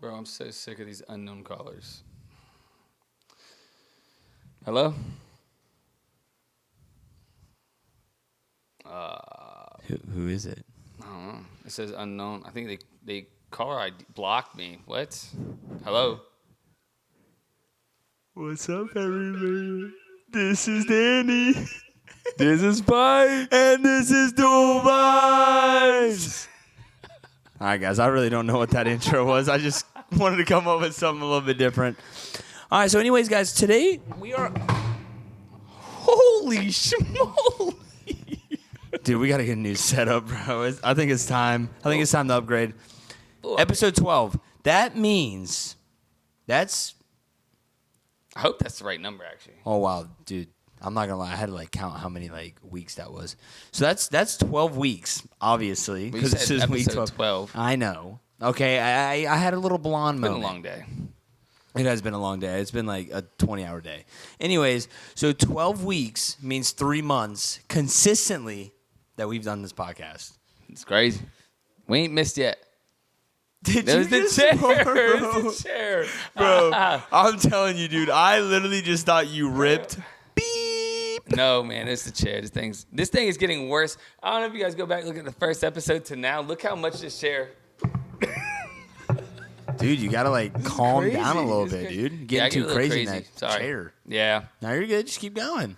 Bro, I'm so sick of these unknown callers. Hello? Who is it? I don't know. It says unknown. I think they caller ID blocked me. What? Hello? What's up, everybody? This is Danny. This is Spike. And this is Dubai. All right, guys. I really don't know what that intro was. I just wanted to come up with something a little bit different. All right. So, anyways, guys, today we are. Holy schmoly. Dude, we got to get a new setup, bro. I think it's time. I think it's time to upgrade. Episode 12. That means that's. I hope that's the right number, actually. Oh, wow, dude. I'm not going to lie. I had to, count how many, weeks that was. So that's 12 weeks, obviously. Because this is week episode 12. I know. Okay, I had a little blonde moment. It's been a long day. It has been a long day. It's been like a 20-hour day. Anyways, so 12 weeks means 3 months consistently that we've done this podcast. It's crazy. We ain't missed yet. There's the chair. There's the chair. Bro, I'm telling you, dude, I literally just thought you ripped. Beep. No, man, it's the chair. This thing is getting worse. I don't know if you guys go back and look at the first episode to now. Look how much this chair. Dude, you gotta calm crazy. down a little It's bit, crazy. dude. Getting too crazy in that Sorry. chair. Yeah. No, you're good. Just keep going.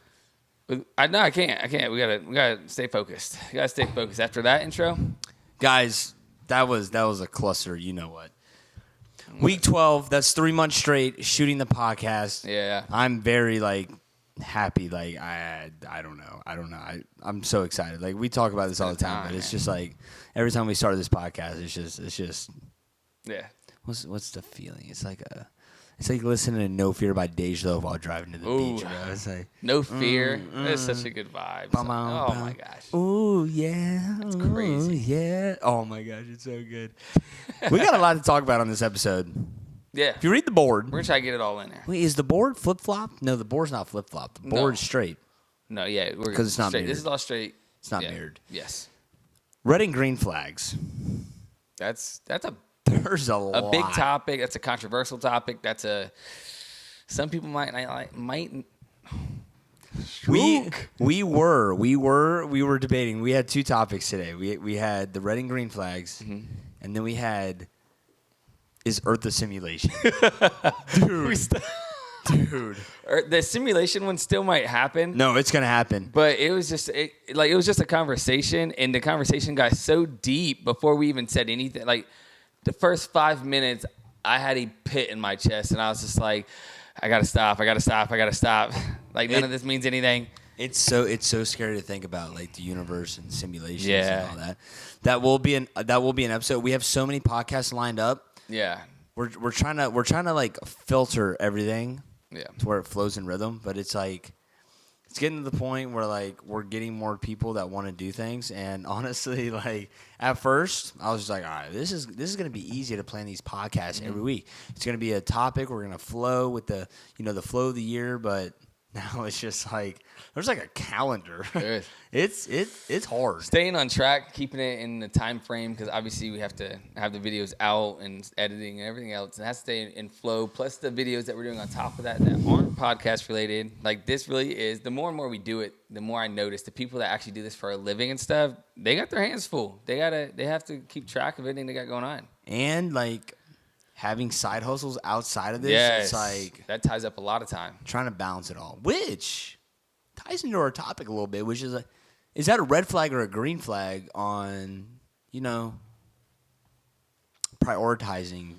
I can't. We gotta stay focused. We gotta stay focused. After that intro, Guys, that was a cluster. You know what? Week 12. That's 3 months straight shooting the podcast. yeah. I'm very happy. I don't know. I'm so excited. We talk about this all the time, but it's just every time we start this podcast, it's just. Yeah. What's the feeling? It's like listening to No Fear by Dej Loaf while driving to the beach, bro. It's like No fear. That's such a good vibe. Oh my gosh. Ooh, yeah. That's crazy. Yeah. Oh my gosh, it's so good. We got a lot to talk about on this episode. Yeah. If you read the board. We're gonna try to get it all in there. Wait, is the board flip-flop? No, the board's not flip-flop. The board's straight. No, yeah. Because it's not straight. mirrored. This is all straight. It's not mirrored. Yes. Red and green flags. There's a There's a lot. A big topic. That's a controversial topic. Some people might. We were debating. We had two topics today. We had the red and green flags, and then we had is Earth a simulation? Dude. The simulation one still might happen. No, it's gonna happen. But it was just a conversation, and the conversation got so deep before we even said anything. The first 5 minutes, I had a pit in my chest, and I was just like, I gotta stop. None of this means anything. It's so scary to think about the universe and simulations Yeah. and all that. That will be an episode. We have so many podcasts lined up. Yeah. We're trying to filter everything. Yeah. To where it flows in rhythm, but it's getting to the point where we're getting more people that want to do things, and honestly, at first I was just all right, this is gonna be easy to plan these podcasts every week. It's gonna be a topic. We're gonna flow with the flow of the year, but now it's just there's a calendar. It's hard. Staying on track, keeping it in the time frame, because obviously we have to have the videos out and editing and everything else. It has to stay in flow. Plus the videos that we're doing on top of that aren't podcast related. This really is. The more and more we do it, the more I notice the people that actually do this for a living and stuff, they got their hands full. They have to keep track of everything they got going on. And having side hustles outside of this, yes, it's that ties up a lot of time. Trying to balance it all, which ties into our topic a little bit, which is that a red flag or a green flag on, prioritizing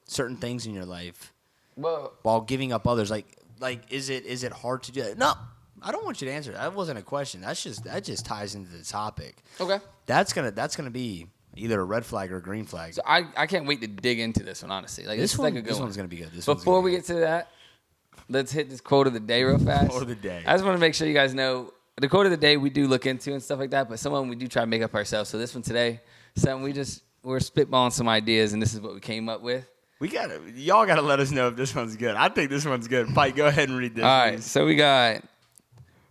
certain things in your life while giving up others? Is it hard to do that? No, I don't want you to answer. That wasn't a question. That just ties into the topic. Okay. That's gonna be either a red flag or a green flag. So I can't wait to dig into this one, honestly. This one's going to be good. Before we get to that, let's hit this quote of the day real fast. Quote of the day. I just want to make sure you guys know the quote of the day we do look into and stuff like that, but some of them we do try to make up ourselves. So this one today, something we're spitballing some ideas, and this is what we came up with. Y'all gotta let us know if this one's good. I think this one's good. Pike, go ahead and read this. All right, so we got,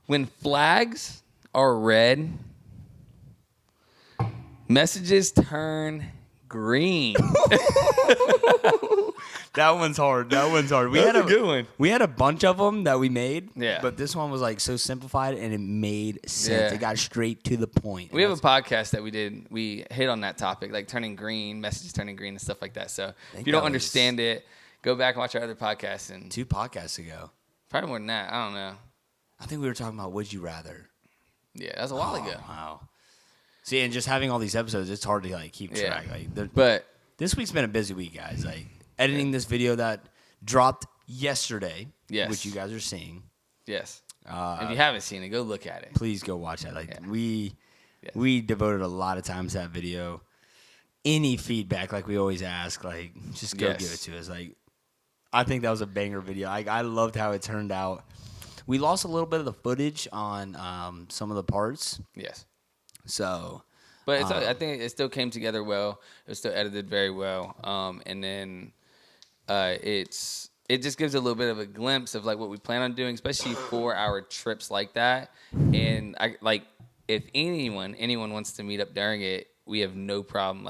when flags are red, messages turn green. That one's hard. We That's had a good one. We had a bunch of them that we made. Yeah. But this one was like so simplified and it made sense. Yeah. It got straight to the point. We have a podcast that we did. We hit on that topic, like turning green, messages turning green, and stuff like that. So if you don't understand it, go back and watch our other podcasts. And 2 podcasts ago. probably more than that. I don't know. I think we were talking about Would You Rather. Yeah, that was a while ago. Wow. See, and just having all these episodes, it's hard to like keep track. Like, But this week's been a busy week, guys. Like editing this video that dropped yesterday, which you guys are seeing. yes, if you haven't seen it, go look at it. Please go watch that. Like we devoted a lot of time to that video. Any feedback, like we always ask, like just go give it to us. Like I think that was a banger video. I loved how it turned out. We lost a little bit of the footage on some of the parts. Yes. So, but I think it still came together well. It was still edited very well. And then it just gives a little bit of a glimpse of like what we plan on doing, especially for our trips like that. And if anyone wants to meet up during it, we have no problem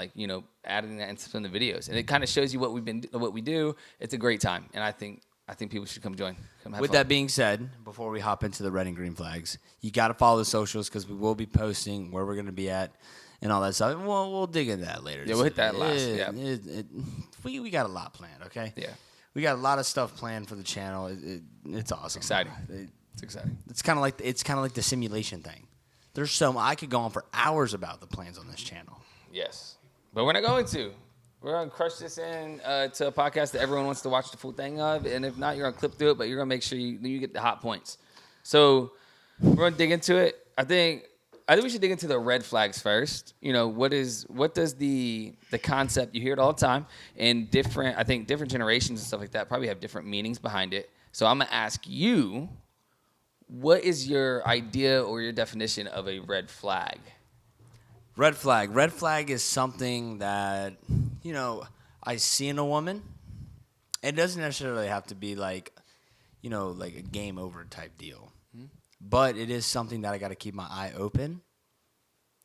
adding that into some of the videos. And it kind of shows you what we do. It's a great time, and I think people should come join. With that being said, before we hop into the red and green flags, you got to follow the socials because we will be posting where we're going to be at and all that stuff. And we'll dig into that later. Yeah, we'll hit that last. We got a lot planned, okay? Yeah. We got a lot of stuff planned for the channel. It's awesome. Exciting. It's exciting. It's kind of like the simulation thing. There's I could go on for hours about the plans on this channel. Yes. But we're not going to. We're going to crush this in to a podcast that everyone wants to watch the full thing of. And if not, you're going to clip through it, but you're going to make sure you get the hot points. So we're going to dig into it. I think we should dig into the red flags first. What does the concept, you hear it all the time, and different generations and stuff like that probably have different meanings behind it. So I'm going to ask you, what is your idea or your definition of a red flag? Red flag. Red flag is something that, I see in a woman. It doesn't necessarily have to be like a game over type deal. Mm-hmm. But it is something that I got to keep my eye open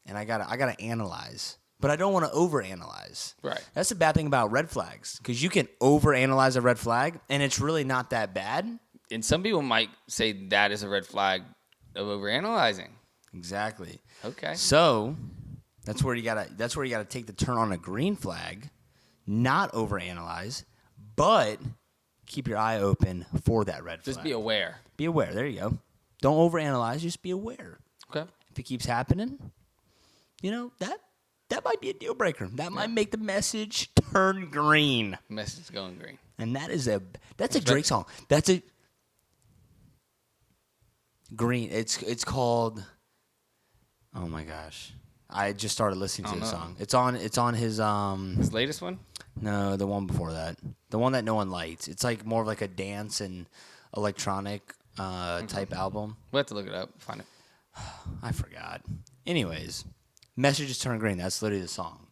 and I got to analyze. But I don't want to overanalyze. Right. That's the bad thing about red flags because you can overanalyze a red flag and it's really not that bad. And some people might say that is a red flag of overanalyzing. Exactly. Okay. So that's where you gotta take the turn on a green flag, not overanalyze, but keep your eye open for that red flag. Just be aware. Be aware. There you go. Don't overanalyze. Just be aware. Okay. If it keeps happening, that might be a deal breaker. That might make the message turn green. Message going green. And that's a Drake song. That's a green. It's called. Oh my gosh. I just started listening to the song. It's on his latest one? No, the one before that. The one that no one likes. It's like more of like a dance and electronic type album. We'll have to look it up, find it. I forgot. Anyways, Messages Turn Green. That's literally the song.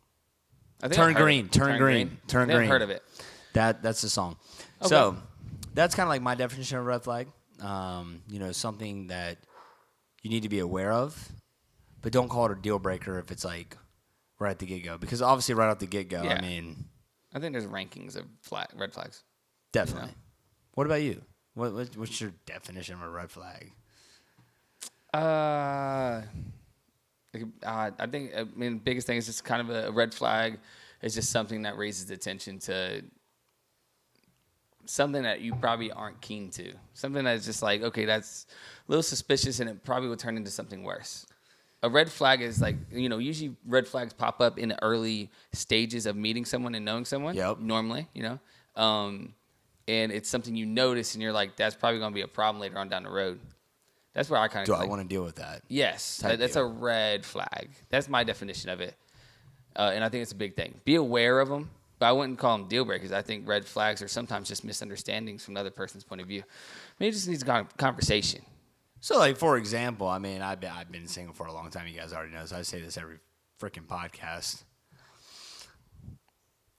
Turn green. Turn green. Heard of it. That's the song. Okay. So that's kind of like my definition of red flag. Something that you need to be aware of. But don't call it a deal breaker if it's like right at the get-go. Because obviously right at the get-go, I mean... I think there's rankings of red flags. Definitely. What about you? What's your definition of a red flag? I think, the biggest thing is just kind of a red flag is just something that raises attention to something that you probably aren't keen to. Something that's just like, okay, that's a little suspicious and it probably will turn into something worse. A red flag is like, usually red flags pop up in the early stages of meeting someone and knowing someone. Yep. Normally, and it's something you notice and you're like, that's probably going to be a problem later on down the road. That's where I kind of I want to deal with that? Yes. That's a red flag. That's my definition of it. And I think it's a big thing. Be aware of them, but I wouldn't call them deal breakers. I think red flags are sometimes just misunderstandings from the other person's point of view. Maybe it just needs a conversation. So, like, for example, I've been single for a long time. You guys already know, so I say this every freaking podcast.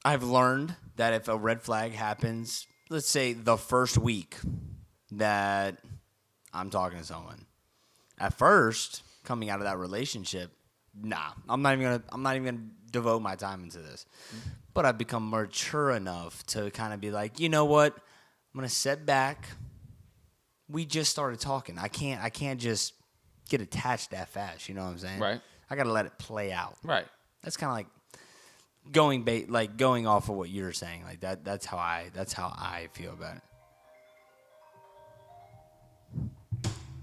I've learned that if a red flag happens, let's say the first week that I'm talking to someone, at first, coming out of that relationship, nah, I'm not even gonna devote my time into this. But I've become mature enough to kind of be like, you know what? I'm gonna sit back. We just started talking. I can't just get attached that fast. You know what I'm saying? Right. I gotta let it play out. Right. That's kind of like going off of what you're saying. Like that. That's how I feel about it.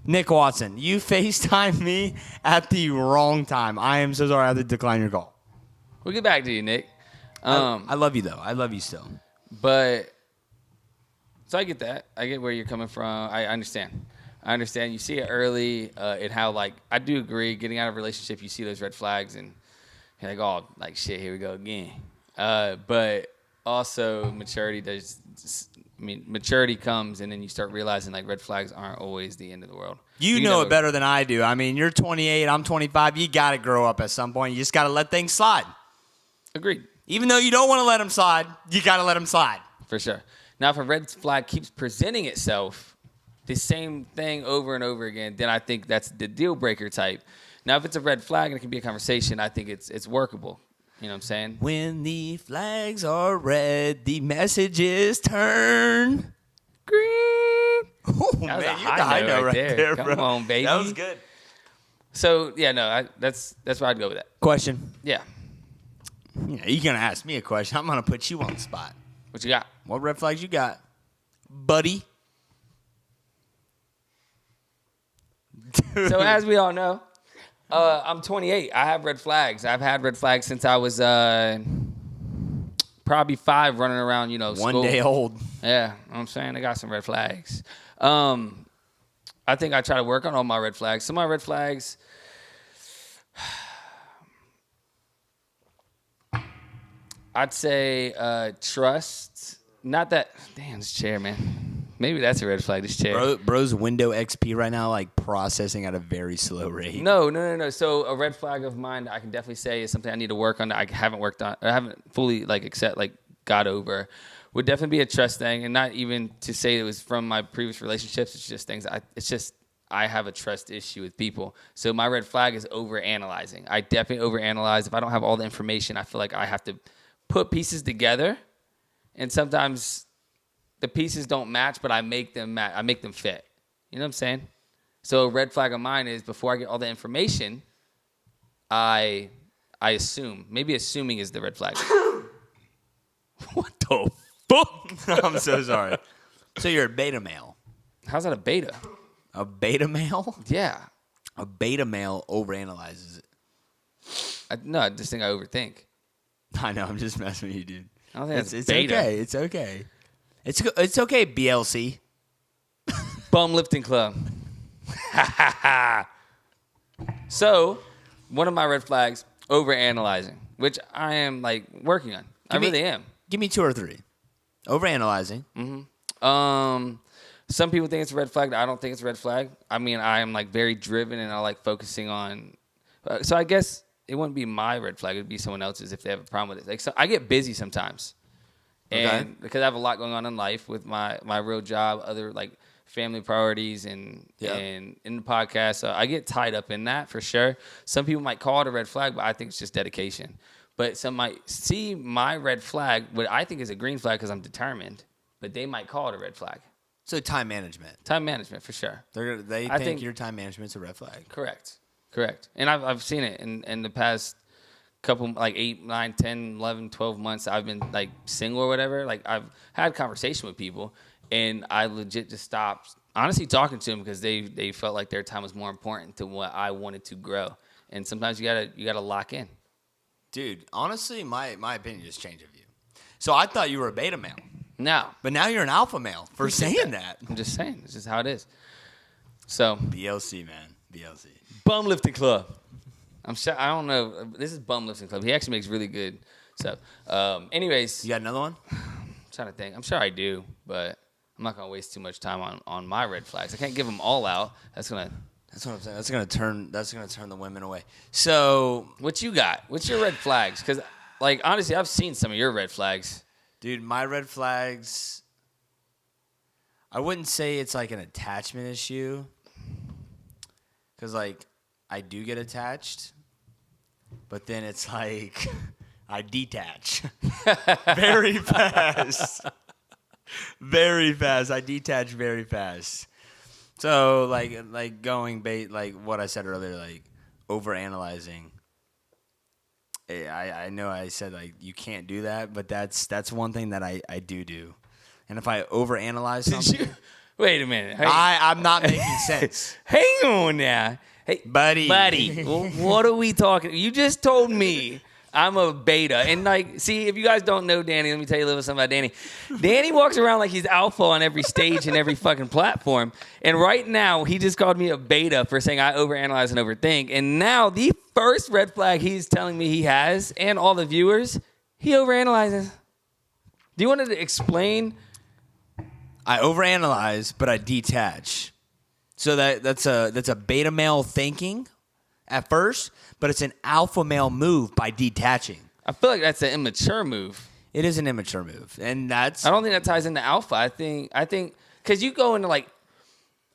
Nick Watson, you FaceTime me at the wrong time. I am so sorry I have to decline your call. We'll get back to you, Nick. I love you, though. I love you still. But, so I get that. I get where you're coming from. I understand. You see it early in how, like, I do agree, getting out of a relationship, you see those red flags, and you're like, oh, like, shit, here we go again. But also maturity maturity comes, and then you start realizing, like, red flags aren't always the end of the world. You know it better than I do. I mean, you're 28, I'm 25. You got to grow up at some point. You just got to let things slide. Agreed. Even though you don't want to let them slide, you got to let them slide. For sure. Now, if a red flag keeps presenting itself, the same thing over and over again, then I think that's the deal breaker type. Now, if it's a red flag and it can be a conversation, I think it's workable. You know what I'm saying? When the flags are red, the messages turn green. Oh, man, you got a high note right there, Come on, baby. That was good. So, yeah, no, that's where I'd go with that. Question. Yeah. Yeah, you're going to ask me a question. I'm going to put you on the spot. What you got? What red flags you got, buddy? So, as we all know, I'm 28. I have red flags. I've had red flags since I was probably 5, running around, school. 1 day old. Yeah, you know what I'm saying? I got some red flags. I think I try to work on all my red flags. Some of my red flags, I'd say trust. Not that, damn, this chair, man. Maybe that's a red flag, this chair. Bro's Window XP right now, like, processing at a very slow rate. No. So a red flag of mine, I can definitely say is something I need to work on that I haven't worked on. I haven't fully, got over. Would definitely be a trust thing, and not even to say it was from my previous relationships. It's just things. I have a trust issue with people. So my red flag is overanalyzing. I definitely overanalyze. If I don't have all the information, I feel like I have to put pieces together, and sometimes the pieces don't match, but I make them match. I make them fit. You know what I'm saying? So a red flag of mine is before I get all the information, I assume. Maybe assuming is the red flag. What the fuck? I'm so sorry. So you're a beta male. How's that a beta? A beta male? Yeah. A beta male overanalyzes it. I just think I overthink. I know. I'm just messing with you, dude. I don't think it's beta. Okay. It's okay. It's okay, BLC. Bum lifting club. So, one of my red flags, overanalyzing, which I am working on. I really am. Give me 2 or 3. Overanalyzing. Mm-hmm. Some people think it's a red flag. I don't think it's a red flag. I mean, I am very driven, and I like focusing on. So I guess it wouldn't be my red flag. It'd be someone else's if they have a problem with it. So I get busy sometimes. And because I have a lot going on in life with my real job, other family priorities and in the podcast, so I get tied up in that for sure. Some people might call it a red flag, but I think it's just dedication. But some might see my red flag, what I think is a green flag because I'm determined, but they might call it a red flag. So time management. Time management for sure. They think your time management's a red flag. Correct. And I've seen it in the past couple 8, 9, 10, 11, 12 months I've been single or whatever. I've had conversation with people, and I legit just stopped honestly talking to them because they felt like their time was more important to what I wanted to grow. And sometimes you gotta lock in. Dude, honestly, my opinion just changed of you. So I thought you were a beta male. No. But now you're an alpha male for saying that. I'm just saying. It's just how it is. So BLC, man. BLC. Bum lifting club. I'm sure. I don't know. This is Bum Lifting Club. He actually makes really good stuff. Anyways. You got another one? I'm trying to think. I'm sure I do, but I'm not going to waste too much time on my red flags. I can't give them all out. That's what I'm saying. That's gonna turn the women away. So what you got? What's your red flags? Because honestly, I've seen some of your red flags. Dude, my red flags, I wouldn't say it's an attachment issue. Because I do get attached, but then it's I detach. Very fast. Very fast. I detach very fast. So like going like what I said earlier, like overanalyzing. I know I said like you can't do that, but that's one thing that I do. And if I overanalyze something, wait a minute. Hey. I'm not making sense. Hang on now. Hey, buddy, what are we talking? You just told me I'm a beta. And, like, see, if you guys don't know Danny, let me tell you a little something about Danny. Danny walks around like he's alpha on every stage and every fucking platform. And right now, he just called me a beta for saying I overanalyze and overthink. And now, the first red flag he's telling me he has, and all the viewers, he overanalyzes. Do you want to explain? I overanalyze, but I detach. So that's a beta male thinking at first, but it's an alpha male move by detaching. I feel like that's an immature move. It is an immature move, and that's. I don't think that ties into alpha. I think because you go into like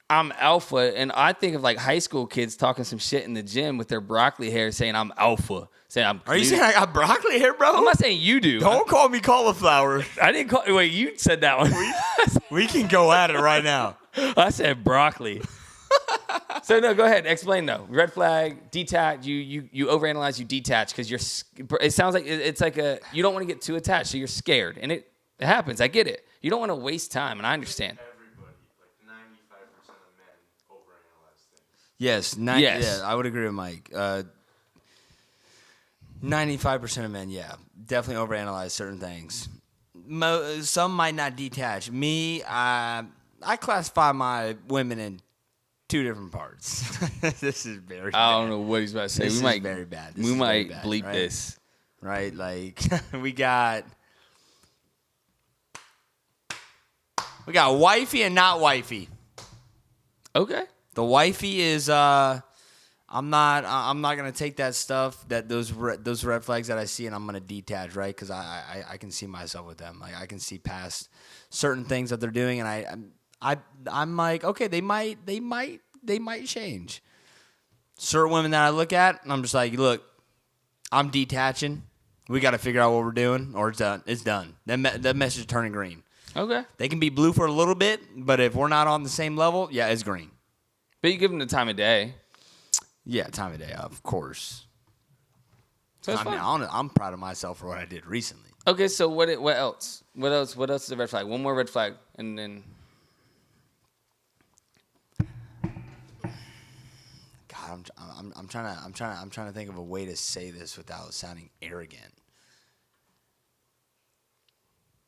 I'm alpha, and I think of like high school kids talking some shit in the gym with their broccoli hair, saying I'm alpha. Saying I'm. Are you saying I got broccoli hair, bro? I'm not saying you do. Don't call me cauliflower. I didn't call. Wait, you said that one. We can go at it right now. I said broccoli. So no, go ahead. Explain though. Red flag, detach. You overanalyze. You detach because you're. It sounds like it's like you don't want to get too attached, so you're scared, and it happens. I get it. You don't want to waste time, and I understand. Everybody, like 95% of men overanalyze things. Yes, yes. Yeah, I would agree with Mike. 95% of men, yeah, definitely overanalyze certain things. Some might not detach. Me, I classify my women in two different parts. This is very bad. I don't know what he's about to say. This We is might very bad. We might bleep right? this. Right? Like we got wifey and not wifey. Okay. The wifey is I'm not gonna take that stuff those red flags that I see and I'm gonna detach, right? Because I can see myself with them. Like I can see past certain things that they're doing, and I'm like, okay, they might change. Certain women that I look at, and I'm just like, look, I'm detaching. We got to figure out what we're doing, or it's done. It's done. That message is turning green. Okay. They can be blue for a little bit, but if we're not on the same level, yeah, it's green. But you give them the time of day. Yeah, time of day, of course. So it's fine. I'm proud of myself for what I did recently. Okay, so what else? What else is a red flag? One more red flag, and then. God, I'm trying to think of a way to say this without sounding arrogant.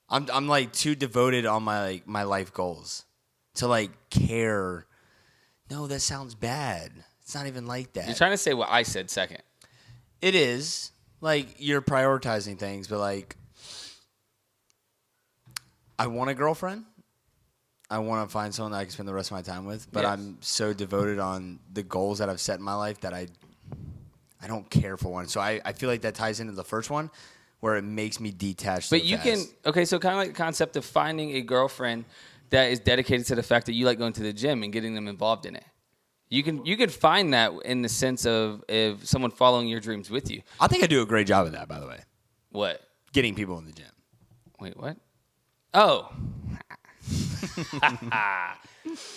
I'm like too devoted on my life goals to like care. No, that sounds bad. It's not even like that. You're trying to say what I said second. It is. Like, you're prioritizing things, but, like, I want a girlfriend. I want to find someone that I can spend the rest of my time with, but Yes. I'm so devoted on the goals that I've set in my life that I don't care for one. So I feel like that ties into the first one where it makes me detached. But so you fast. so kind of like the concept of finding a girlfriend that is dedicated to the fact that you like going to the gym and getting them involved in it. You can find that in the sense of if someone following your dreams with you. I think I do a great job of that, by the way. What? Getting people in the gym. Wait, what? Oh.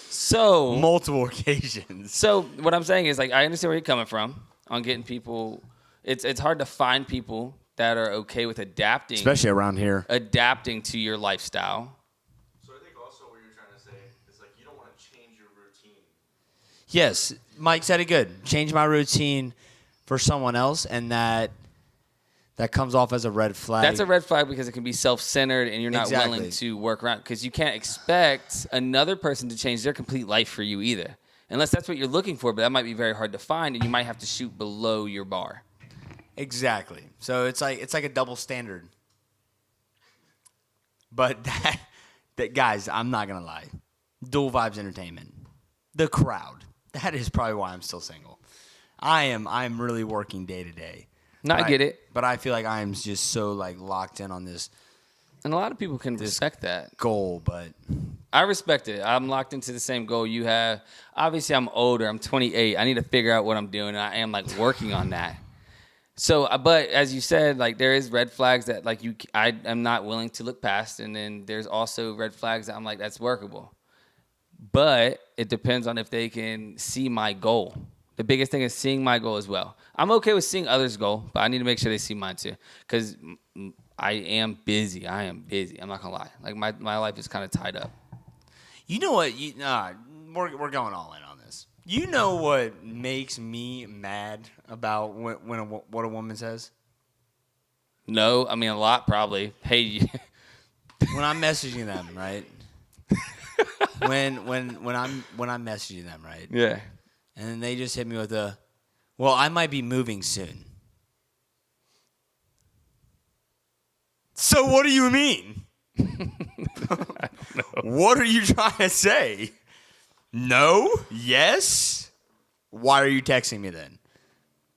So Multiple occasions. So what I'm saying is, like, I understand where you're coming from on getting people. It's hard to find people that are okay with adapting, Especially around here. adapting to your lifestyle. So I think also what you're trying to say is like you don't want to change your routine. Yes, Mike said it good. Change my routine for someone else, and that comes off as a red flag. That's a red flag because it can be self-centered and you're not Exactly. willing to work around because you can't expect another person to change their complete life for you either. Unless that's what you're looking for, but that might be very hard to find and you might have to shoot below your bar. Exactly. So it's like a double standard. But that guys, I'm not gonna lie. Dual Vibes Entertainment, the crowd. That is probably why I'm still single. I'm really working day to day. No, I get it. But I feel like I'm just so like locked in on this And a lot of people can respect that. goal, but I respect it. I'm locked into the same goal you have. Obviously, I'm older. I'm 28. I need to figure out what I'm doing. And I am like working on that. So, but as you said, like there is red flags that like I am not willing to look past, and then there's also red flags that I'm like that's workable. But it depends on if they can see my goal. The biggest thing is seeing my goal as well. I'm okay with seeing others' goal, but I need to make sure they see mine too. Because I am busy. I'm not gonna lie. Like my life is kind of tied up. You know what? We're going all in on this. You know what makes me mad about what a woman says? No, I mean a lot probably. Hey, when I'm messaging them, right? when I'm messaging them, right? Yeah. And then they just hit me with well, I might be moving soon. So what do you mean? I don't know. What are you trying to say? No? Yes? Why are you texting me then?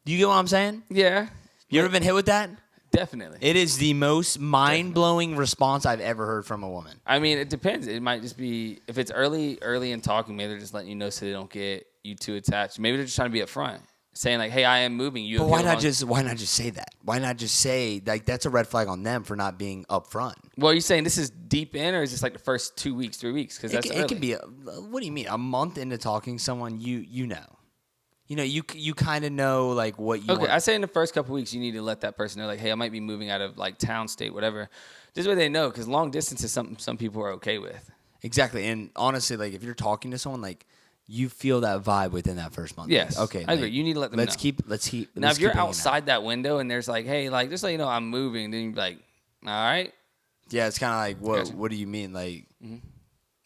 Do you get what I'm saying? Yeah. You ever been hit with that? Definitely. It is the most mind-blowing response I've ever heard from a woman. I mean, it depends. It might just be if it's early in talking. Maybe they're just letting you know so they don't get you too attached. Maybe they're just trying to be upfront, saying like, "Hey, I am moving." You. But why not just say that? Why not just say like that's a red flag on them for not being upfront? Well, are you saying this is deep in, or is this like the first 2 weeks, 3 weeks? Because It can be. What do you mean? A month into talking to someone, you know. You know, you kind of know like what you. Okay, I say in the first couple weeks, you need to let that person know, like, hey, I might be moving out of like town, state, whatever. This way they know, because long distance is something some people are okay with. Exactly, and honestly, like if you're talking to someone, like you feel that vibe within that first month. Yes, Like, okay, I agree. You need to let them let's know. keep. Now, let's if you're keep hanging out. outside that window and there's like, hey, like just so you know, I'm moving, then you're like, all right, Yeah, it's kind of like, what? Gotcha. What do you mean? Like,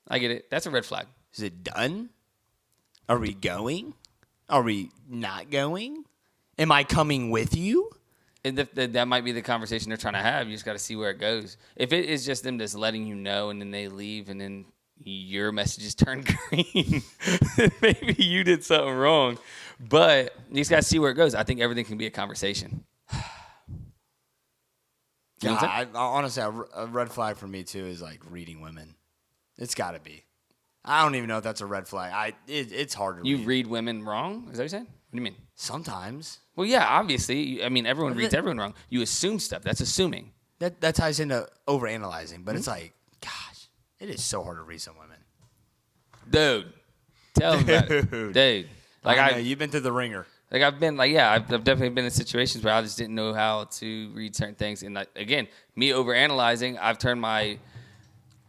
I get it. That's a red flag. is it done? Are we going? Are we not going? Am I coming with you? And that might be the conversation they're trying to have. You just got to see where it goes. If it is just them just letting you know and then they leave and then your messages turn green, maybe you did something wrong. But you just got to see where it goes. I think everything can be a conversation. You know what I'm saying? Honestly, a red flag for me too is like reading women. It's got to be. I don't even know if that's a red flag. It's hard to You read. read women wrong? Is that what you're saying? What do you mean? Sometimes. Well, yeah, obviously. I mean, everyone reads everyone wrong. You assume stuff. That's assuming. That ties into overanalyzing, but it's Mm-hmm. like, gosh, it is so hard to read some women. Dude, tell them about it. Dude. Like I know, you've been through the ringer. Like I've been like, yeah, I've definitely been in situations where I just didn't know how to read certain things. And like, again, me overanalyzing, I've turned my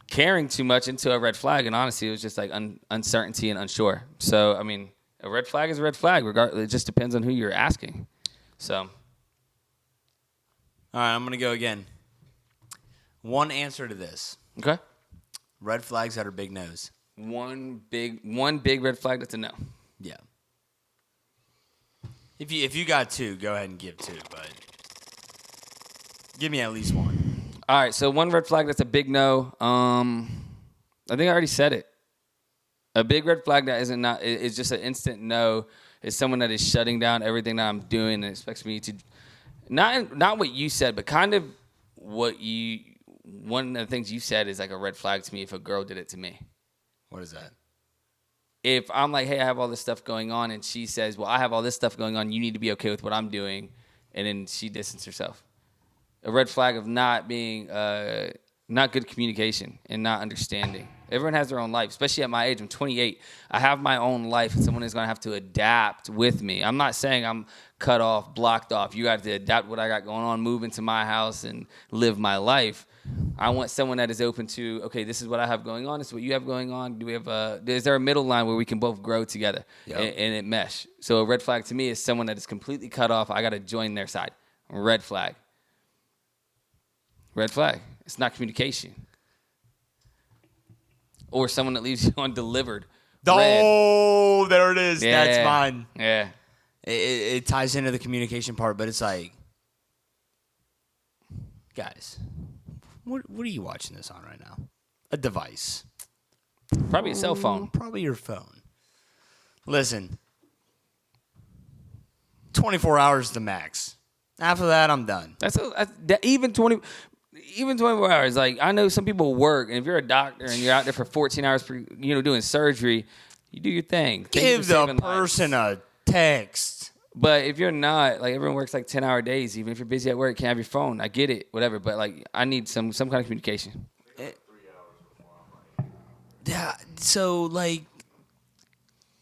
caring too much into a red flag. And honestly, it was just like uncertainty and unsure. So, I mean, a red flag is a red flag. Regardless, it just depends on who you're asking. So. All right, I'm going to go again. One answer to this. Okay. Red flags that are big no's. One big red flag that's a no. Yeah. If you got two, go ahead and give two, but give me at least one. All right, so one red flag that's a big no. I think I already said it. A big red flag that is just an instant no is someone that is shutting down everything that I'm doing and expects me to not what you said, but kind of what you. One of the things you said is like a red flag to me if a girl did it to me. What is that? If I'm like, hey, I have all this stuff going on, and she says, well, I have all this stuff going on, you need to be okay with what I'm doing, and then she distances herself. A red flag of not being, not good communication and not understanding. Everyone has their own life, especially at my age. I'm 28. I have my own life, and someone is going to have to adapt with me. I'm not saying I'm cut off, blocked off. You got to adapt what I got going on, move into my house, and live my life. I want someone that is open to, okay, this is what I have going on. This is what you have going on. Do we have is there a middle line where we can both grow together and it mesh? So a red flag to me is someone that is completely cut off. I got to join their side. Red flag. Red flag. It's not communication. Or someone that leaves you undelivered. Oh, there it is. Yeah. That's mine. Yeah. It ties into the communication part, but it's like, guys, what are you watching this on right now? A device. Probably a cell phone. Probably your phone. Listen, 24 hours is the max. After that, I'm done. Even 24 hours. Like, I know some people work, and if you're a doctor and you're out there for 14 hours, doing surgery, you do your thing. Give the person a text. But if you're not, like everyone works like 10-hour days, even if you're busy at work, can't have your phone. I get it, whatever. But like I need some kind of communication. Yeah. So like,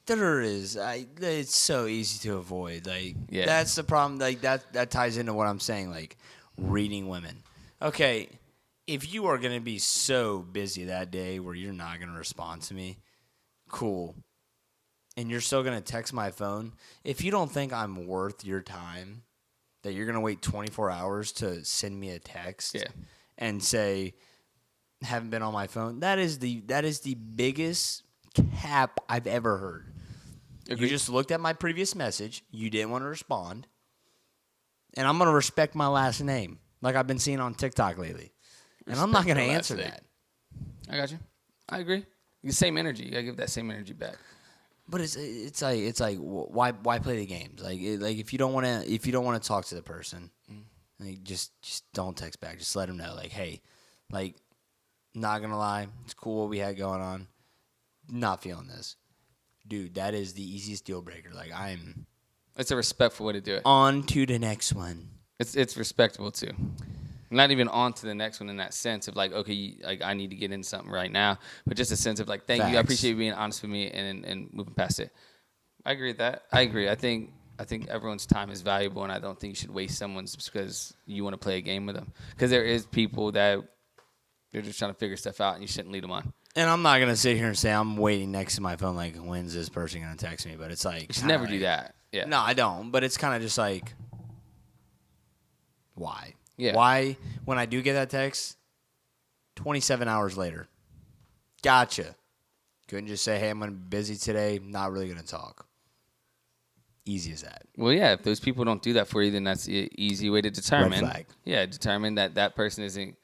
there is. It's so easy to avoid. Like Yeah. that's the problem. Like that ties into what I'm saying. Like reading women. Okay, if you are gonna be so busy that day where you're not gonna respond to me, cool. And you're still gonna text my phone. If you don't think I'm worth your time, that you're gonna wait 24 hours to send me a text, Yeah. and say haven't been on my phone. That is the biggest cap I've ever heard. Agreed. You just looked at my previous message. You didn't want to respond. And I'm going to respect my last name like I've been seeing on TikTok lately. And I'm not going to answer that. I got you. I agree. The same energy. You got to give that same energy back. But it's like why play the games? Like if you don't want to talk to the person, like just don't text back. Just let them know like, hey, like not going to lie, it's cool what we had going on. Not feeling this. Dude, that is the easiest deal breaker. Like It's a respectful way to do it. On to the next one. It's respectable too. Not even on to the next one in that sense of like, okay, like I need to get into something right now, but just a sense of like, thank you, I appreciate you being honest with me and moving past it. I agree with that. I agree. I think everyone's time is valuable, and I don't think you should waste someone's just because you want to play a game with them. Because there is people that they're just trying to figure stuff out, and you shouldn't lead them on. And I'm not going to sit here and say I'm waiting next to my phone like, when's this person going to text me? But it's like... You should never do that. Yeah. No, I don't. But it's kind of just like, why? Yeah. Why, when I do get that text, 27 hours later, gotcha. Couldn't just say, hey, I'm going to be busy today, not really going to talk. Easy as that. Well, yeah, if those people don't do that for you, then that's an easy way to determine. Red flag. Yeah, determine that person isn't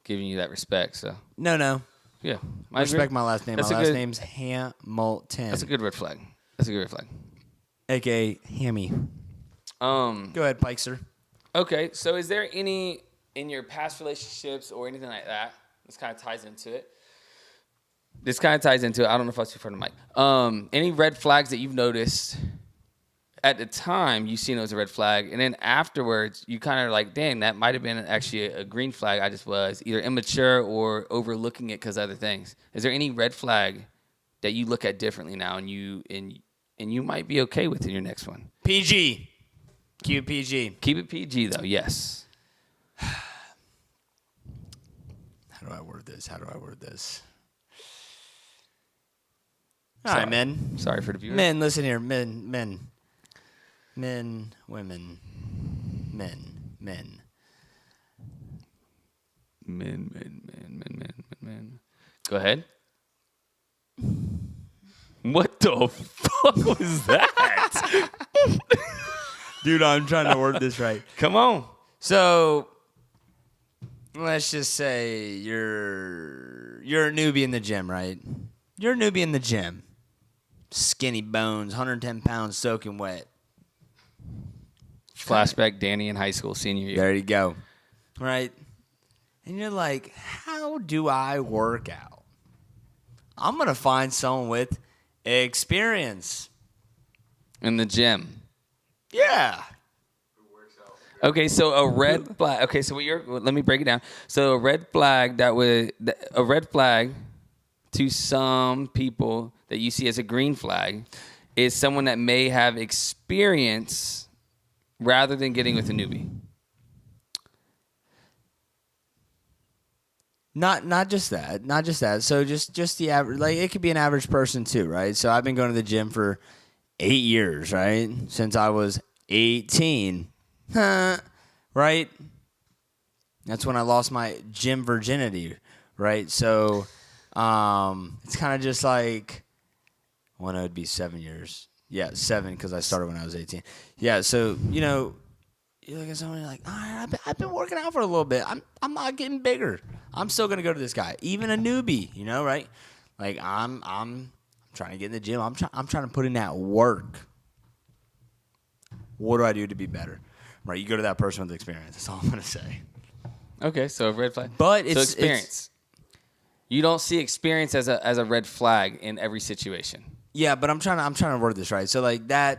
giving you that respect. So No. yeah, I respect my last name. My last name's Hamilton. That's a good red flag. That's a good red flag. A.K.A. Hammy. Go ahead, Pikester. Okay, so is there any in your past relationships or anything like that? This kind of ties into it. I don't know if I was too far from the mic. Any red flags that you've noticed at the time you seen it was a red flag, and then afterwards you kind of like, dang, that might have been actually a green flag. I just was either immature or overlooking it because of other things. Is there any red flag that you look at differently now, and you might be okay with in your next one? PG. Keep it PG. Keep it PG though. Yes. How do I word this? All right, men. Sorry for the viewers. Men, listen here. Men, women, men. Men. Go ahead. What the fuck was that? Dude, I'm trying to word this right. Come on. So, let's just say you're a newbie in the gym, right? You're a newbie in the gym. Skinny bones, 110 pounds, soaking wet. Flashback Danny in high school, senior year. There you go. Right? And you're like, how do I work out? I'm going to find someone with experience. In the gym. Yeah. Okay, so a red flag. Okay, so let me break it down. So a red flag to some people that you see as a green flag is someone that may have experience rather than getting with a newbie. Not just that. So just the average, like it could be an average person too, right? So I've been going to the gym for 8 years, right? Since I was 18. Right? That's when I lost my gym virginity, right? So it's kind of just like, when it would be 7 years. Yeah, 7 because I started when I was 18. Yeah, so, you look at someone, you're like, all right, I've been working out for a little bit. I'm not getting bigger. I'm still going to go to this guy. Even a newbie, right? Like, I'm trying to get in the gym. I'm trying to put in that work. What do I do to be better? Right, you go to that person with experience. That's all I'm going to say. Okay, so a red flag. But so experience. You don't see experience as a red flag in every situation. Yeah, but I'm trying to word this right. So like that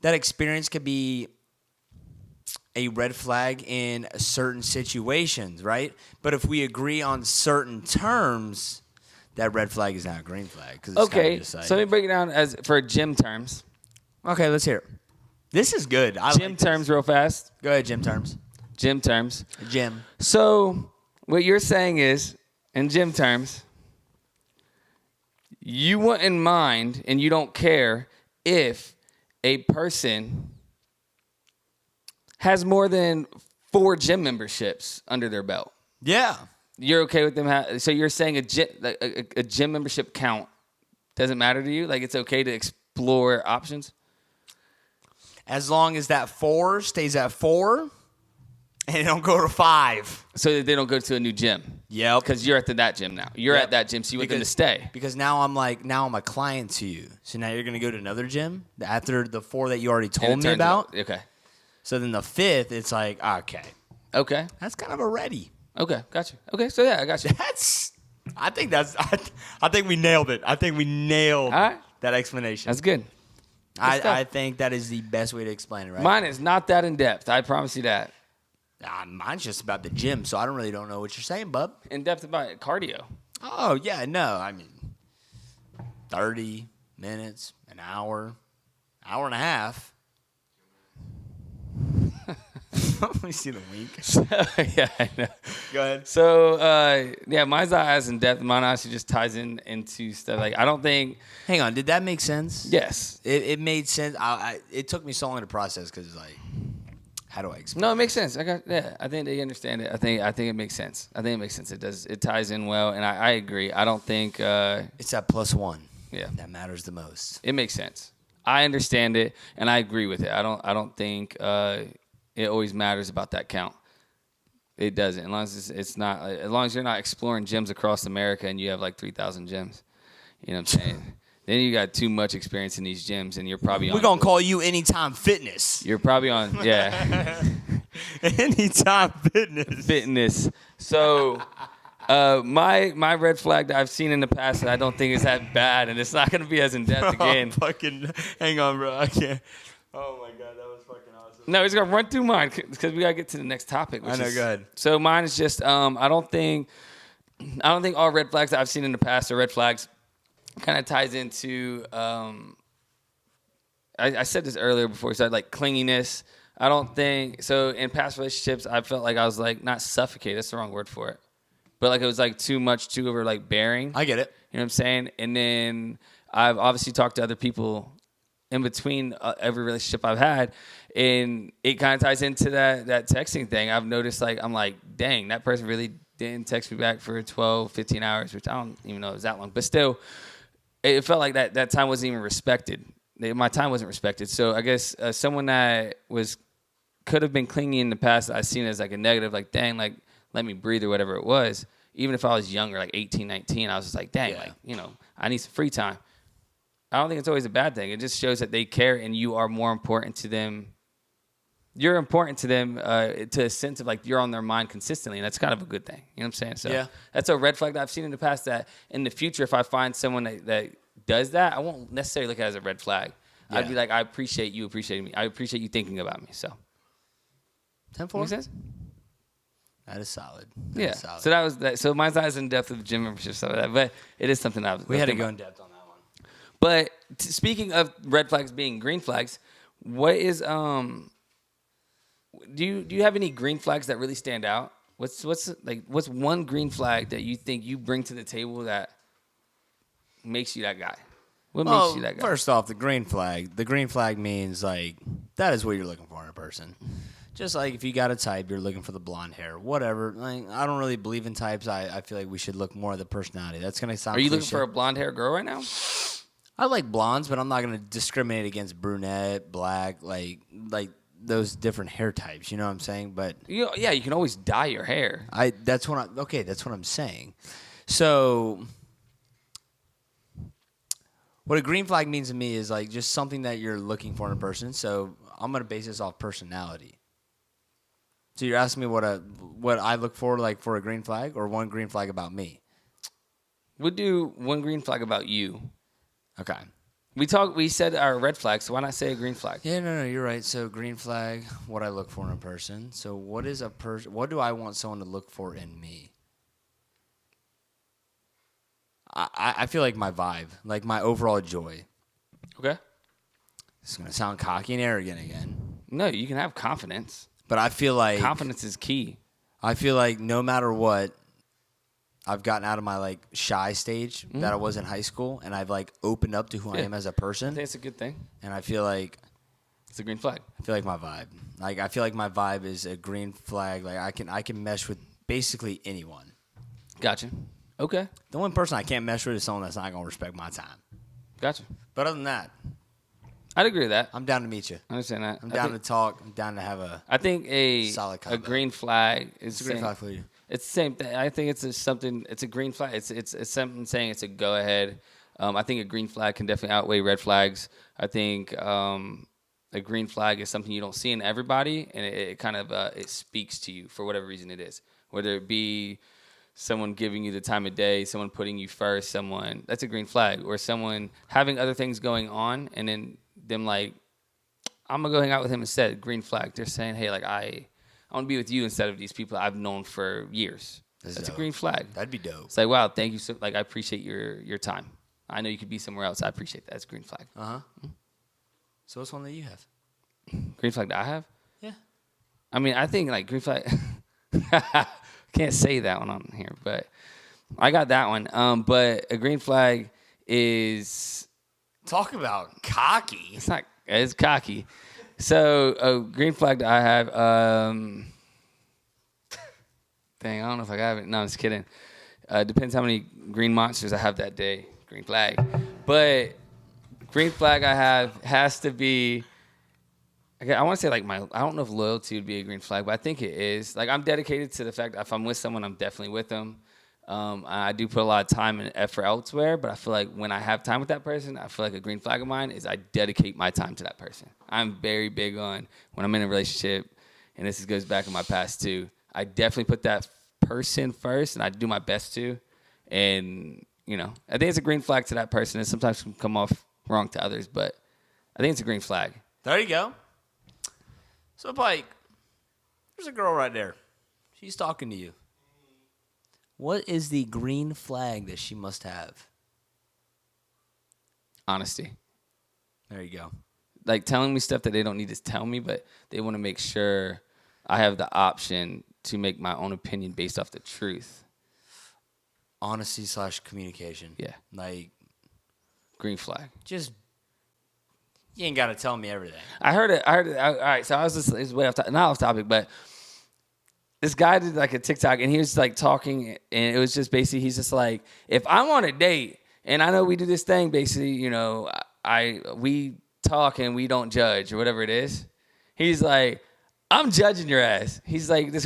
that experience could be a red flag in certain situations, right? But if we agree on certain terms, that red flag is not a green flag. Cause it's Okay, just like, so let me break it down as for gym terms. okay, let's hear it. This is good. I Gym like this. terms real fast. Go ahead, gym terms. Gym terms. Gym. So what you're saying is, in gym terms, you wouldn't mind and you don't care if a person has more than 4 gym memberships under their belt. Yeah. You're okay with them? So you're saying a gym membership count doesn't matter to you? Like it's okay to explore options? As long as that 4 stays at 4 and it don't go to 5. So that they don't go to a new gym. Yep. Because you're at that gym now. You're Yep. at that gym, so you want them to stay. Because now I'm a client to you. So now you're going to go to another gym after the 4 that you already told me about. Okay. So then the 5th, it's like, okay. Okay. That's kind of a ready. Okay. Gotcha. Okay. So yeah, I got you. I think we nailed it. I think we nailed All right. that explanation. That's good. I think that is the best way to explain it, right? Mine is not that in depth. I promise you that. Mine's just about the gym, so I don't know what you're saying, bub. In depth about cardio. Oh, yeah, no. I mean, 30 minutes, an hour and a half. Let me see the wink. Yeah, I know. Go ahead. So, yeah, mine's not as in depth. Mine actually just ties into stuff. Like, I don't think. Hang on. Did that make sense? Yes. It made sense. It took me so long to process because, like, how do I explain? No, it makes sense. I think they understand it. I think it makes sense. I think it makes sense. It does. It ties in well, and I agree. I don't think. It's that +1. Yeah. That matters the most. It makes sense. I understand it, and I agree with it. I don't think it always matters about that count. It doesn't. As long as it's not. As long as you're not exploring gyms across America and you have like 3,000 gyms. You know what I'm saying? Then you got too much experience in these gyms, and you're probably on. We're gonna call you Anytime Fitness. You're probably on. Yeah. Anytime Fitness. So. My red flag that I've seen in the past that I don't think is that bad, and it's not going to be as in depth again. Hang on, bro. I can't. Oh my god, that was fucking awesome. No, he's gonna run through mine because we gotta get to the next topic. I know. Go ahead. So mine is just I don't think all red flags that I've seen in the past are red flags. Kind of ties into I said this earlier before we started, like clinginess. I don't think so. In past relationships, I felt like I was like not suffocated. That's the wrong word for it. But like it was like too over like bearing. I get it. You know what I'm saying? And then I've obviously talked to other people in between every relationship I've had, and it kind of ties into that texting thing. I've noticed like I'm like, dang, that person really didn't text me back for 12, 15 hours, which I don't even know it was that long. But still, it felt like that time wasn't even respected. My time wasn't respected. So I guess someone that could have been clingy in the past, I seen as like a negative, like dang, like let me breathe or whatever it was. Even if I was younger, like 18, 19, I was just like, dang, like, you know, I need some free time. I don't think it's always a bad thing. It just shows that they care and you are more important to them. You're important to them to a sense of like you're on their mind consistently, and that's kind of a good thing. You know what I'm saying? So yeah. That's a red flag that I've seen in the past, that in the future, if I find someone that does that, I won't necessarily look at it as a red flag. Yeah. I'd be like, I appreciate you appreciating me. I appreciate you thinking about me. So 10-4. Makes sense? That is solid. That is solid. So that was that. So mine's not as in depth with the gym membership stuff like that, but it is something we had to go in depth on that one. But speaking of red flags being green flags, what is do you have any green flags that really stand out? What's one green flag that you think you bring to the table that makes you that guy? What makes you that guy? First off, the green flag. The green flag means like that is what you're looking for in a person. Just like if you got a type, you're looking for the blonde hair, whatever. Like, I don't really believe in types. I feel like we should look more at the personality. That's gonna sound. Are you cliche. looking for a blonde hair girl right now? I like blondes, but I'm not gonna discriminate against brunette, black, like those different hair types. You know what I'm saying? But You can always dye your hair. That's what I'm saying. So what a green flag means to me is like just something that you're looking for in a person. So I'm gonna base this off personality. So you're asking me what I look for, like for a green flag, or one green flag about me? We'll do one green flag about you. Okay. We said our red flag, so why not say a green flag? Yeah, no, you're right. So green flag, what I look for in a person. So what is a person? What do I want someone to look for in me? I feel like my vibe, like my overall joy. Okay. It's gonna sound cocky and arrogant again, No, you can have confidence. but I feel like Confidence is key. I feel like no matter what, I've gotten out of my like shy stage that I was in high school, and I've like opened up to who I am as a I person, think it's a good thing. and I feel like It's a green flag. my vibe. Like I feel like my vibe is a green flag. Like I can mesh with basically anyone. Gotcha. Okay. The one person I can't mesh with is someone that's not gonna respect my time. Gotcha. But other than that, I'd agree with that. I'm down to meet you. I understand that. I'm down to talk. I'm down to have a. I think solid a combo. green flag is It's a green flag for you. It's the same thing. I think it's something. It's a green flag. It's something saying it's a go ahead. I think a green flag can definitely outweigh red flags. I think a green flag is something you don't see in everybody, and it kind of it speaks to you for whatever reason it is. Whether it be someone giving you the time of day, someone putting you first, someone that's a green flag, or someone having other things going on, and then them like, I'm gonna go hang out with him instead. Green flag. They're saying, hey, like I want to be with you instead of these people I've known for years. That's dope. a green flag. That'd be dope. It's like, wow, thank you. So, like, I appreciate your time. I know you could be somewhere else. I appreciate that. It's a green flag. So what's one that you have? Green flag that I have? Yeah. I mean, I think like green flag. Can't say that one on here, but I got that one. But a green flag is Talk about cocky. it's not. It's cocky. So a green flag that I have. Dang, I don't know if I have it. No, I'm just kidding. Depends how many green monsters I have that day. Green flag. But green flag I have has to be. Okay, I want to say like I don't know if loyalty would be a green flag, but I think it is. Like I'm dedicated to the fact that if I'm with someone, I'm definitely with them. I do put a lot of time and effort elsewhere, but I feel like when I have time with that person, I feel like a green flag of mine is I dedicate my time to that person. I'm very big on when I'm in a relationship, and this goes back in my past too. I definitely put that person first, and I do my best to. And you know, I think it's a green flag to that person. And sometimes can come off wrong to others, but I think it's a green flag. There you go. So, Pike, there's a girl right there. She's talking to you. What is the green flag that she must have? Honesty. There you go. Like telling me stuff that they don't need to tell me, but they want to make sure I have the option to make my own opinion based off the truth. Honesty / communication. Yeah. Like, Green flag. just, you ain't got to tell me everything. I heard it. All right, so I was just, it's way off topic, not off topic, but this guy did like a TikTok, and he was like talking, and it was just basically, he's just like, if I'm on a date, and I know we do this thing, basically, you know, we talk and we don't judge or whatever it is. He's like, I'm judging your ass. He's like, this.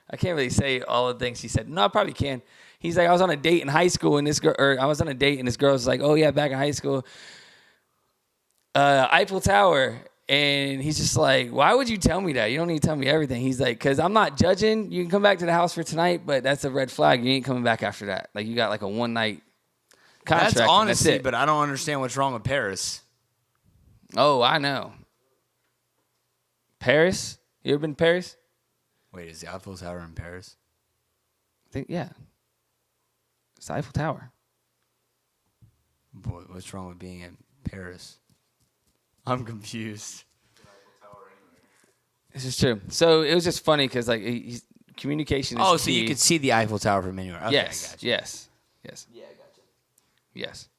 I can't really say all the things he said. No, I probably can. He's like, I was on a date in high school, and this girl, or I was on a date, and this girl was like, oh yeah, back in high school, Eiffel Tower. And he's just like, why would you tell me that? You don't need to tell me everything. He's like, because I'm not judging. You can come back to the house for tonight, but that's a red flag. You ain't coming back after that. Like, you got like a one-night contract. That's honesty, that's it. but I don't understand what's wrong with Paris. Oh, I know. Paris? You ever been to Paris? Wait, is the Eiffel Tower in Paris? I think, yeah. It's the Eiffel Tower. Boy, what's wrong with being in Paris? I'm confused. This is true. So it was just funny because like communication is key. So you could see the Eiffel Tower from anywhere. Okay, yes, I got you. yes. Yeah, I got you. Yes.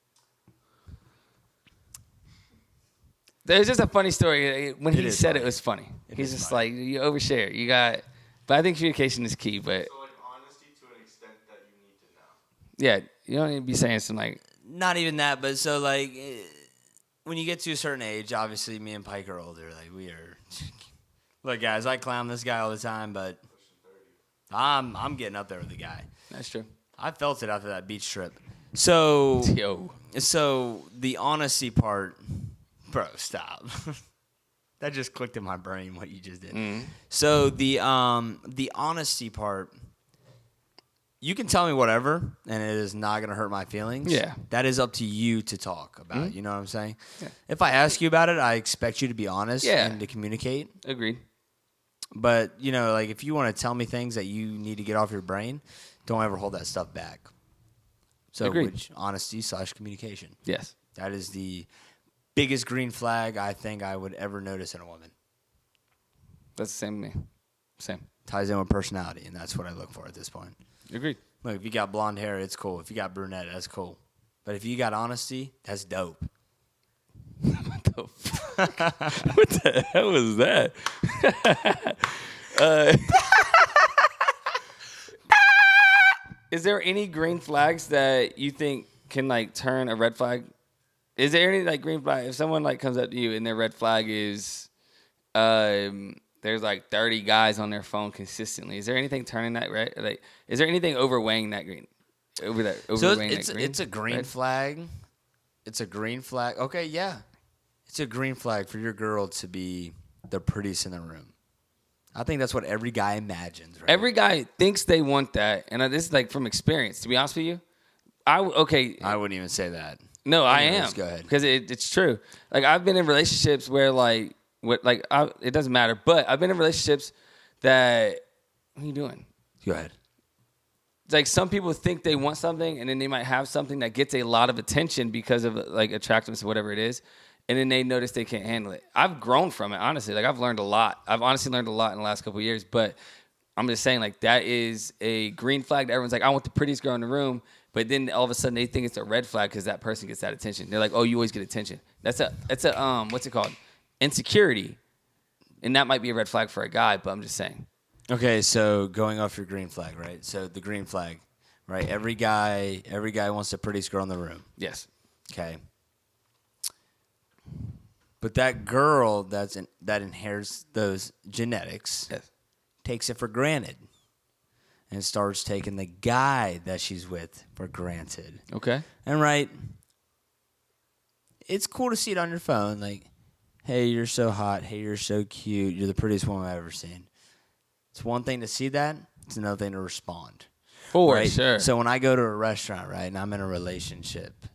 There's just a funny story. When he said it was funny. He's just like, you overshare. You got, but I think communication is key. But So like honesty to an extent that you need to know. yeah, you don't need to be saying some like. Not even that, but so like when you get to a certain age, obviously me and Pike are older. Like we are. Look, guys, I clown this guy all the time, but I'm getting up there with the guy. That's true. I felt it after that beach trip. So Yo. So the honesty part, bro, stop. That just clicked in my brain what you just did. Mm-hmm. So the honesty part, you can tell me whatever, and it is not going to hurt my feelings. Yeah. That is up to you to talk about. Mm-hmm. You know what I'm saying? Yeah. If I ask you about it, I expect you to be honest and to communicate. Agreed. But, you know, like if you want to tell me things that you need to get off your brain, don't ever hold that stuff back. So, Agreed. Honesty / communication. Yes. That is the biggest green flag I think I would ever notice in a woman. That's the same with me. Same. Ties in with personality, and that's what I look for at this point. Agreed. Look, if you got blonde hair, it's cool. If you got brunette, that's cool. But if you got honesty, that's dope. What the fuck? What the hell was that? Is there any green flags that you think can like turn a red flag? Is there any like green flag if someone like comes up to you and their red flag is there's like 30 guys on their phone consistently? Is there anything turning that red? Like, is there anything overweighing that green? It's a green flag. It's a green flag. Okay, yeah. It's a green flag for your girl to be the prettiest in the room. I think that's what every guy imagines, right? Every guy thinks they want that, and this is like from experience. To be honest with you, I wouldn't even say that. No, Anyways, I am. Go ahead. Because it's true. Like I've been in relationships where it doesn't matter, but I've been in relationships that. What are you doing? Go ahead. It's like some people think they want something, and then they might have something that gets a lot of attention because of like attractiveness or whatever it is, and then they notice they can't handle it. I've grown from it, honestly. Like I've learned a lot. I've honestly learned a lot in the last couple of years, but I'm just saying like that is a green flag that everyone's like, I want the prettiest girl in the room, but then all of a sudden they think it's a red flag because that person gets that attention. They're like, oh, you always get attention. That's a what's it called? Insecurity, and that might be a red flag for a guy, but I'm just saying. Okay, so going off your green flag, right? So the green flag, right? Every guy wants the prettiest girl in the room. Yes. Okay. But that girl that inherits those genetics takes it for granted and starts taking the guy that she's with for granted. Okay. And right, it's cool to see it on your phone, like, hey, you're so hot. Hey, you're so cute. You're the prettiest woman I've ever seen. It's one thing to see that. It's another thing to respond. For sure. So when I go to a restaurant, right, and I'm in a relationship,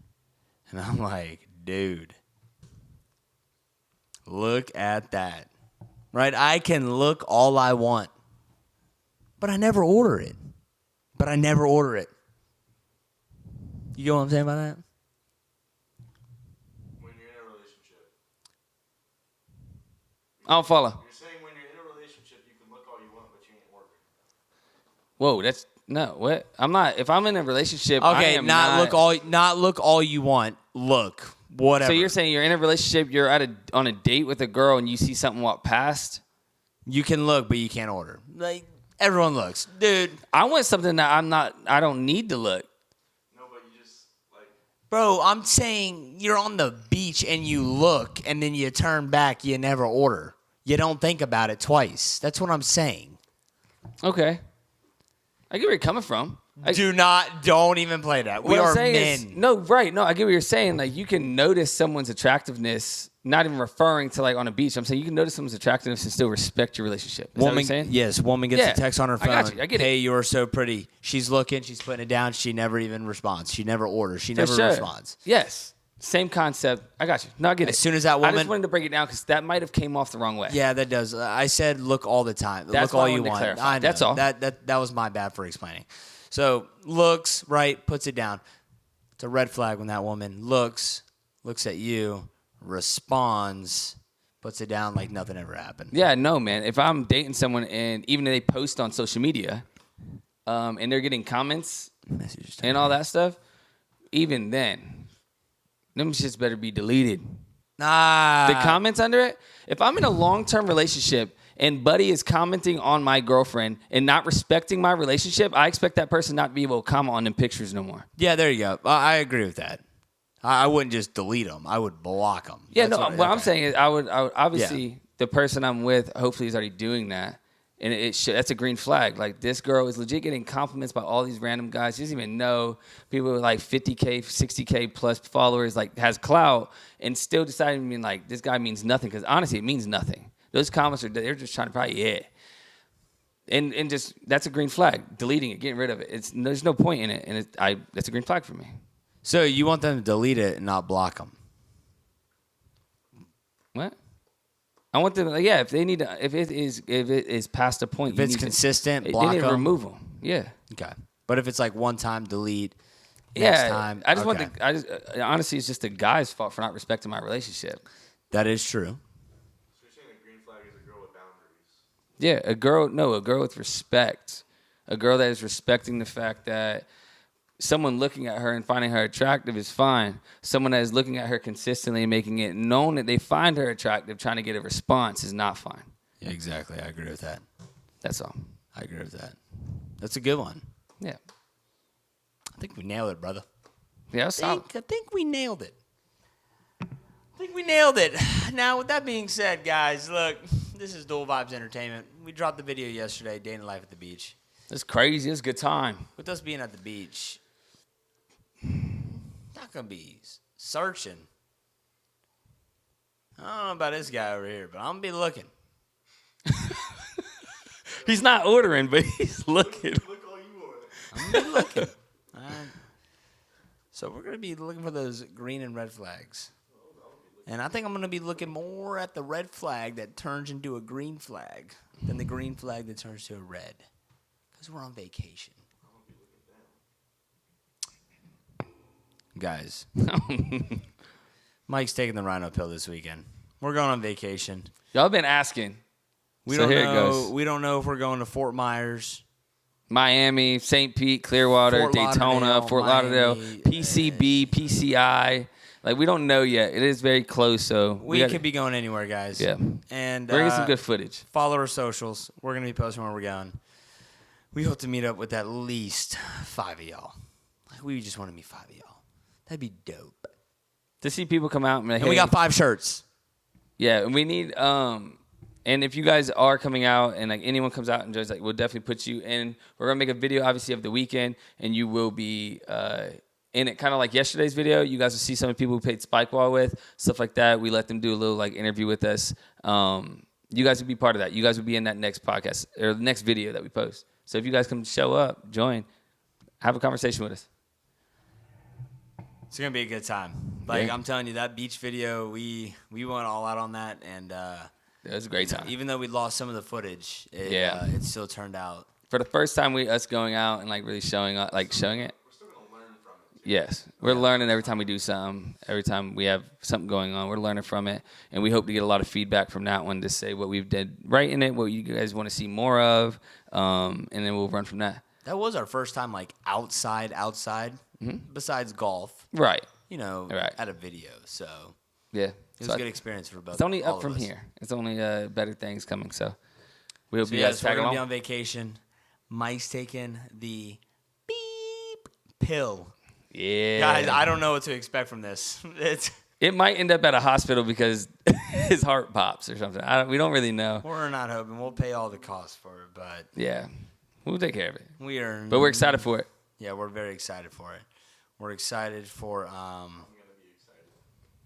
and I'm like, dude, look at that. Right? I can look all I want, but I never order it. You know what I'm saying about that? When you're in a relationship. I don't follow. You're saying when you're in a relationship, you can look all you want, but you ain't ordering. Whoa, that's no. What? I'm not. If I'm in a relationship, Okay, I am not look all you want. Look, whatever. So you're saying you're in a relationship, you're on a date with a girl, and you see something walk past. You can look, but you can't order. Like everyone looks, dude. I want something that I don't need to look. No, but you just like. Bro, I'm saying you're on the beach and you look, and then you turn back. You never order. You don't think about it twice. That's what I'm saying. Okay. I get where you're coming from. Don't even play that. We are men. No, I get what you're saying. Like, you can notice someone's attractiveness, not even referring to, like, on a beach. I'm saying you can notice someone's attractiveness and still respect your relationship. Is that what you're saying? Yes, woman gets a text on her phone. I got you. I get it. Hey, you're so pretty. She's looking. She's putting it down. She never even responds. She never orders. She never responds. Yes. Same concept. I got you. No, I get it. As soon as that woman... I just wanted to break it down because that might have came off the wrong way. Yeah, that does. I said look all the time. That's look all why I you wanted to want. clarify. I know. That's all. That was my bad for explaining. So looks, right, puts it down. It's a red flag when that woman looks at you, responds, puts it down like nothing ever happened. Yeah, no, man. If I'm dating someone and even if they post on social media and they're getting comments and all that stuff, even then, them shits better be deleted. The comments under it. If I'm in a long-term relationship and Buddy is commenting on my girlfriend and not respecting my relationship, I expect that person not to be able to comment on them pictures no more. Yeah, there you go. I agree with that. I wouldn't just delete them. I would block them. Yeah, what I'm saying is I would obviously the person I'm with hopefully is already doing that. And that's a green flag. Like, this girl is legit getting compliments by all these random guys. She doesn't even know people with like 50K, 60K plus followers, like has clout, and still deciding to be like, this guy means nothing. Because honestly, it means nothing. Those comments they're just trying to probably, And just that's a green flag. Deleting it, getting rid of it. There's no point in it, and that's a green flag for me. So you want them to delete it and not block them? What? I want them. Yeah, if they need to, if it is past a point, If it's consistent, block they need to them. remove them. Yeah. Okay. But if it's like one time delete, next time. I just want honestly, it's just the guy's fault for not respecting my relationship. That is true. So you're saying a green flag is a girl with boundaries? Yeah, a girl with respect. A girl that is respecting the fact that someone looking at her and finding her attractive is fine. Someone that is looking at her consistently and making it known that they find her attractive, trying to get a response, is not fine. Yeah, exactly. I agree with that. That's all. I agree with that. That's a good one. Yeah. I think we nailed it, brother. Yeah, I think we nailed it. Now, with that being said, guys, look, this is Dual Vibes Entertainment. We dropped the video yesterday, Day in the Life at the Beach. It's crazy. It's a good time. With us being at the beach, not going to be searching. I don't know about this guy over here, but I'm going to be looking. He's not ordering, but he's looking. Look all you want. I'm going to be looking. All right. So we're going to be looking for those green and red flags. And I think I'm going to be looking more at the red flag that turns into a green flag than the green flag that turns to a red. Because we're on vacation. Guys, Mike's taking the rhino pill this weekend. We're going on vacation. Y'all been asking. We So don't here it know. goes. We don't know if we're going to Fort Myers, Miami, St. Pete, Clearwater, Fort Daytona, Lauderdale, Fort Lauderdale, Miami, PCB, PCI. Like, we don't know yet. It is very close, so we could be going anywhere, guys. Yeah. And we're going to get some good footage. follow our socials. We're going to be posting where we're going. We hope to meet up with at least 5 of y'all. Like, we just want to meet 5 of y'all. That'd be dope. To see people come out and be like, And we hey, got 5 shirts. yeah, and we need and if you guys are coming out and like anyone comes out and just like, we'll definitely put you in. We're gonna make a video obviously of the weekend, and you will be in it, kind of like yesterday's video. You guys will see some of the people who played Spike Ball with, stuff like that. We let them do a little like interview with us. You guys would be part of that. You guys would be in that next podcast or the next video that we post. So if you guys come show up, join, have a conversation with us. It's gonna be a good time. Like, Yeah. I'm telling you, that beach video, we went all out on that, and It was a great time. even though we lost some of the footage, Yeah. it still turned out. For the first time, us going out and like really showing it. We're still gonna learn from it. Yes, we're learning every time we do something. Every time we have something going on, we're learning from it, and we hope to get a lot of feedback from that one to say what we've did right in it, what you guys want to see more of, and then we'll run from that. That was our first time, like, outside, besides golf, Right. you know, Right. at a video. So Yeah. it was a good experience for both. It's only all up of from us. here. It's only better things coming. So we hope So you yeah, guys so we're tag gonna along. be on vacation. Mike's taking the beep pill. Yeah, Guys, I don't know what to expect from this. It might end up at a hospital because his heart pops or something. We don't really know. We're not hoping we'll pay all the costs for it, but Yeah, we'll take care of it. we are. But we're excited for it. Yeah, we're very excited for it. We're excited for.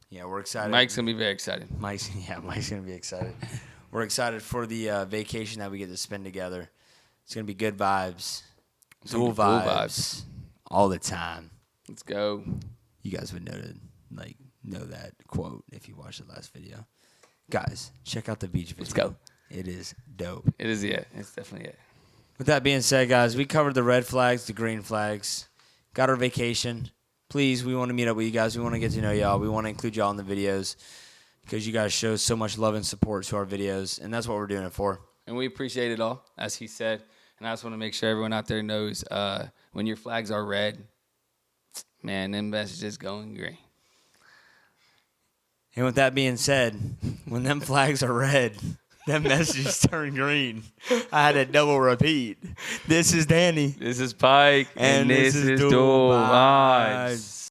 Yeah, we're excited. Mike's gonna be very excited. Mike's gonna be excited. We're excited for the vacation that we get to spend together. It's gonna be good vibes, dual vibes, all the time. Let's go. You guys would know that quote if you watched the last video. Guys, check out the beach video. Let's go. It is dope. It is it. It's definitely it. With that being said, guys, we covered the red flags, the green flags, got our vacation. Please, we want to meet up with you guys. We want to get to know y'all. We want to include y'all in the videos because you guys show so much love and support to our videos, and that's what we're doing it for. And we appreciate it all, as he said. And I just want to make sure everyone out there knows when your flags are red, man, them messages going green. And with that being said, when them flags are red, them messages turn green. I had a double repeat. This is Danny. This is Pike, and this is Dual Dual Vibes. Vibes.